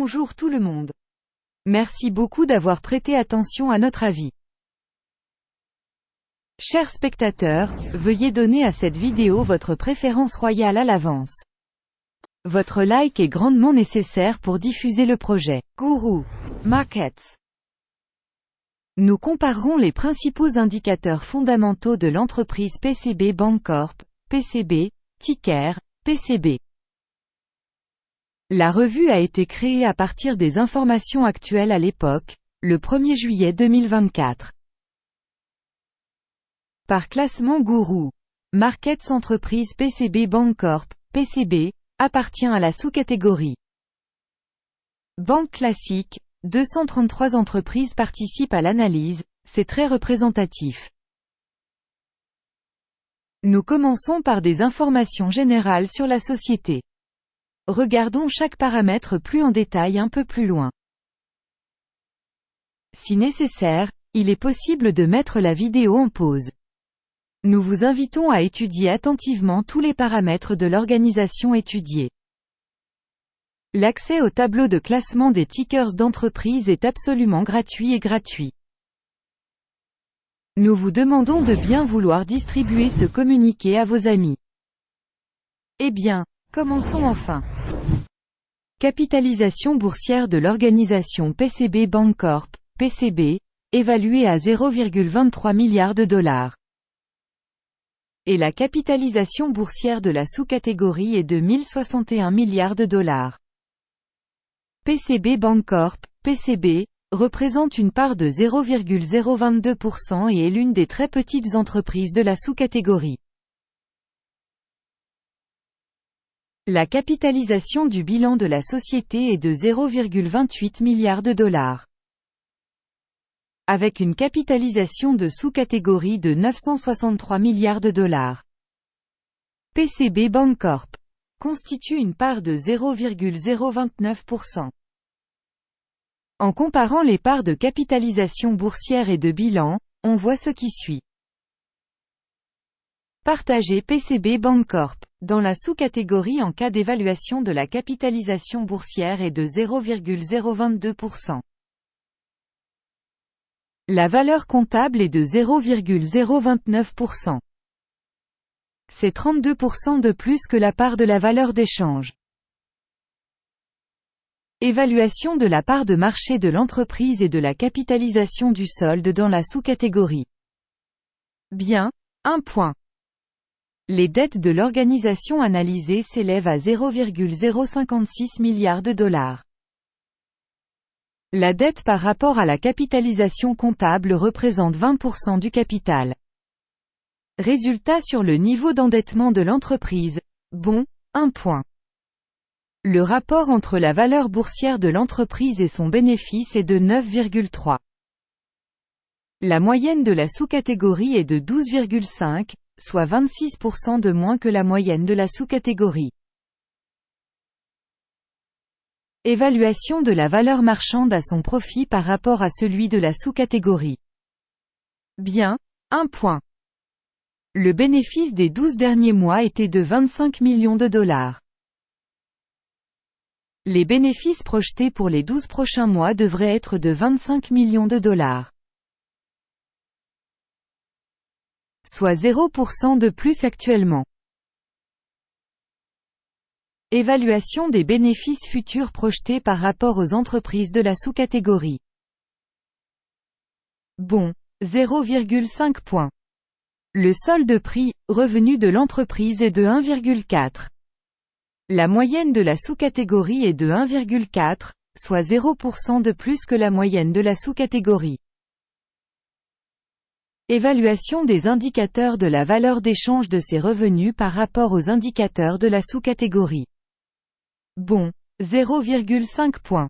Bonjour tout le monde. Merci beaucoup d'avoir prêté attention à notre avis. Chers spectateurs, veuillez donner à cette vidéo votre préférence royale à l'avance. Votre like est grandement nécessaire pour diffuser le projet Guru Markets. Nous comparerons les principaux indicateurs fondamentaux de l'entreprise PCB Bancorp, PCB, ticker, PCB. La revue a été créée à partir des informations actuelles à l'époque, le 1er juillet 2024. Par classement Guru Markets, entreprise PCB Bancorp, PCB, appartient à la sous-catégorie Banque classique. 233 entreprises participent à l'analyse, c'est très représentatif. Nous commençons par des informations générales sur la société. Regardons chaque paramètre plus en détail un peu plus loin. Si nécessaire, il est possible de mettre la vidéo en pause. Nous vous invitons à étudier attentivement tous les paramètres de l'organisation étudiée. L'accès au tableau de classement des tickers d'entreprise est absolument gratuit et gratuit. Nous vous demandons de bien vouloir distribuer ce communiqué à vos amis. Eh bien, commençons enfin. Capitalisation boursière de l'organisation PCB Bancorp, PCB, évaluée à 0,23 milliards de dollars. Et la capitalisation boursière de la sous-catégorie est de 1061 milliards de dollars. PCB Bancorp, PCB, représente une part de 0,022% et est l'une des très petites entreprises de la sous-catégorie. La capitalisation du bilan de la société est de 0,28 milliards de dollars. Avec une capitalisation de sous-catégorie de 963 milliards de dollars. PCB Bancorp constitue une part de 0,029%. En comparant les parts de capitalisation boursière et de bilan, on voit ce qui suit. Partager PCB Bancorp, dans la sous-catégorie en cas d'évaluation de la capitalisation boursière est de 0,022%. La valeur comptable est de 0,029%. C'est 32% de plus que la part de la valeur d'échange. Évaluation de la part de marché de l'entreprise et de la capitalisation du solde dans la sous-catégorie. Bien, 1 point. Les dettes de l'organisation analysée s'élèvent à 0,056 milliards de dollars. La dette par rapport à la capitalisation comptable représente 20% du capital. Résultat sur le niveau d'endettement de l'entreprise. Bon, 1 point. Le rapport entre la valeur boursière de l'entreprise et son bénéfice est de 9,3. La moyenne de la sous-catégorie est de 12,5, soit 26% de moins que la moyenne de la sous-catégorie. Évaluation de la valeur marchande à son profit par rapport à celui de la sous-catégorie. Bien, 1 point. Le bénéfice des 12 derniers mois était de 25 millions de dollars. Les bénéfices projetés pour les 12 prochains mois devraient être de 25 millions de dollars. Soit 0% de plus actuellement. Évaluation des bénéfices futurs projetés par rapport aux entreprises de la sous-catégorie. Bon, 0,5 points. Le solde prix, revenu de l'entreprise est de 1,4. La moyenne de la sous-catégorie est de 1,4, soit 0% de plus que la moyenne de la sous-catégorie. Évaluation des indicateurs de la valeur d'échange de ces revenus par rapport aux indicateurs de la sous-catégorie. Bon, 0,5 points.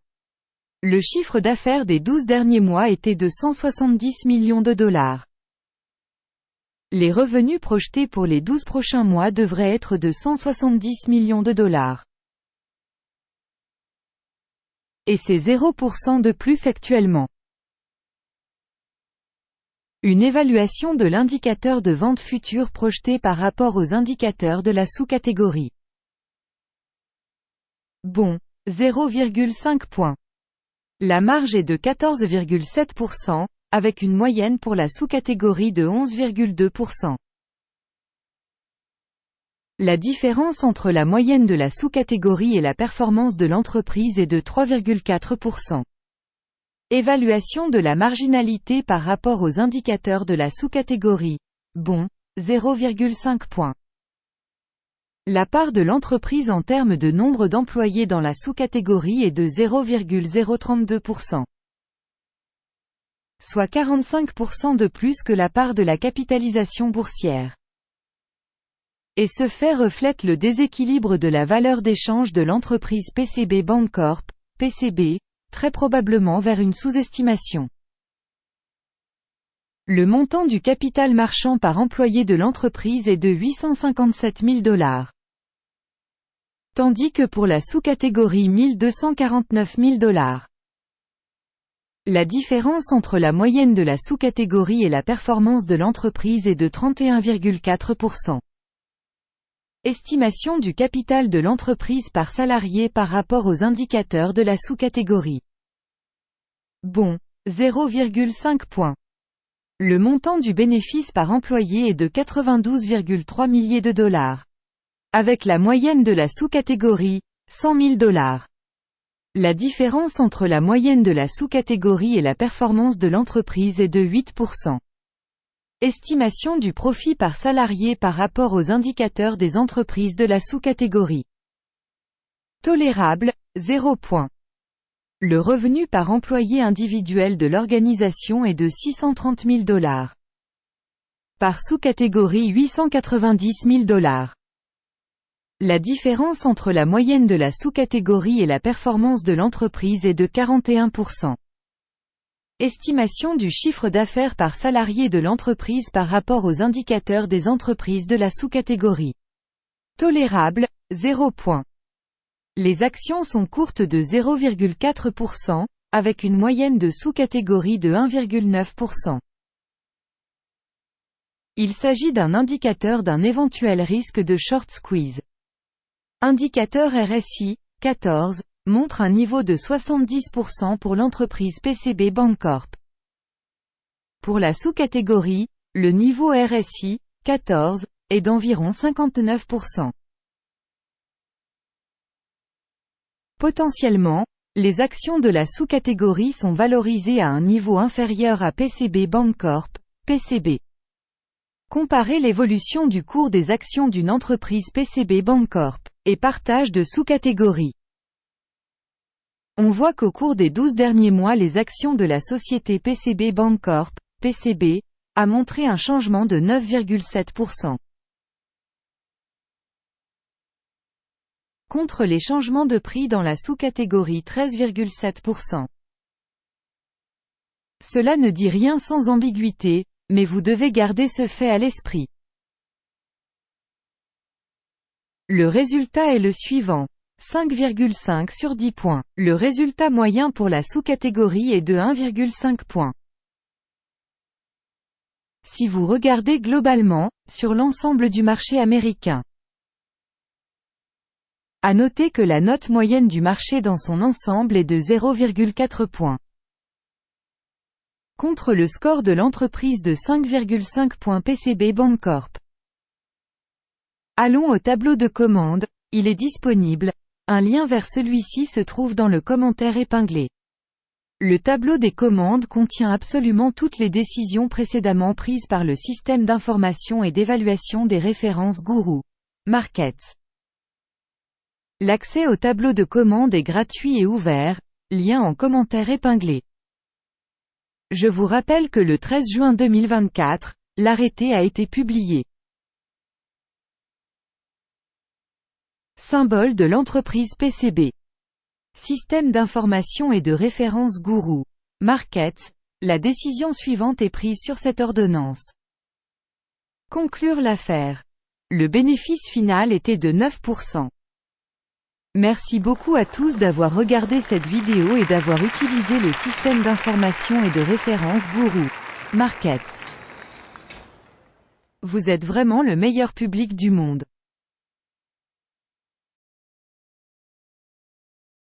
Le chiffre d'affaires des 12 derniers mois était de 170 millions de dollars. Les revenus projetés pour les 12 prochains mois devraient être de 170 millions de dollars. Et c'est 0% de plus actuellement. Une évaluation de l'indicateur de vente future projeté par rapport aux indicateurs de la sous-catégorie. Bon, 0,5 points. La marge est de 14,7%, avec une moyenne pour la sous-catégorie de 11,2%. La différence entre la moyenne de la sous-catégorie et la performance de l'entreprise est de 3,4%. Évaluation de la marginalité par rapport aux indicateurs de la sous-catégorie. Bon, 0,5 points. La part de l'entreprise en termes de nombre d'employés dans la sous-catégorie est de 0,032%. Soit 45% de plus que la part de la capitalisation boursière. Et ce fait reflète le déséquilibre de la valeur d'échange de l'entreprise PCB Bancorp, PCB, très probablement vers une sous-estimation. Le montant du capital marchand par employé de l'entreprise est de 857 000 $. Tandis que pour la sous-catégorie 1249 000 $. La différence entre la moyenne de la sous-catégorie et la performance de l'entreprise est de 31,4%. Estimation du capital de l'entreprise par salarié par rapport aux indicateurs de la sous-catégorie. Bon, 0,5 points. Le montant du bénéfice par employé est de 92,3 milliers de $. Avec la moyenne de la sous-catégorie, 100 000 $. La différence entre la moyenne de la sous-catégorie et la performance de l'entreprise est de 8%. Estimation du profit par salarié par rapport aux indicateurs des entreprises de la sous-catégorie. Tolérable, 0 points. Le revenu par employé individuel de l'organisation est de 630 000 $. Par sous-catégorie 890 000 $. La différence entre la moyenne de la sous-catégorie et la performance de l'entreprise est de 41%. Estimation du chiffre d'affaires par salarié de l'entreprise par rapport aux indicateurs des entreprises de la sous-catégorie. Tolérable, 0 points. Les actions sont courtes de 0,4%, avec une moyenne de sous-catégorie de 1,9%. Il s'agit d'un indicateur d'un éventuel risque de short squeeze. Indicateur RSI, 14, montre un niveau de 70% pour l'entreprise PCB Bancorp. Pour la sous-catégorie, le niveau RSI, 14, est d'environ 59%. Potentiellement, les actions de la sous-catégorie sont valorisées à un niveau inférieur à PCB Bancorp, PCB. Comparez l'évolution du cours des actions d'une entreprise PCB Bancorp, et partage de sous-catégories. On voit qu'au cours des 12 derniers mois les actions de la société PCB Bancorp, PCB, a montré un changement de 9,7%. Contre les changements de prix dans la sous-catégorie 13,7%. Cela ne dit rien sans ambiguïté, mais vous devez garder ce fait à l'esprit. Le résultat est le suivant. 5,5 sur 10 points. Le résultat moyen pour la sous-catégorie est de 1,5 points. Si vous regardez globalement, sur l'ensemble du marché américain. À noter que la note moyenne du marché dans son ensemble est de 0,4 points. Contre le score de l'entreprise de 5,5 points PCB Bancorp. Allons au tableau de commande, il est disponible. Un lien vers celui-ci se trouve dans le commentaire épinglé. Le tableau des commandes contient absolument toutes les décisions précédemment prises par le système d'information et d'évaluation des références Guru Markets. L'accès au tableau de commande est gratuit et ouvert, lien en commentaire épinglé. Je vous rappelle que le 13 juin 2024, l'arrêté a été publié. Symbole de l'entreprise PCB. Système d'information et de référence Guru Markets, la décision suivante est prise sur cette ordonnance. Conclure l'affaire. Le bénéfice final était de 9%. Merci beaucoup à tous d'avoir regardé cette vidéo et d'avoir utilisé le système d'information et de référence Guru Markets. Vous êtes vraiment le meilleur public du monde.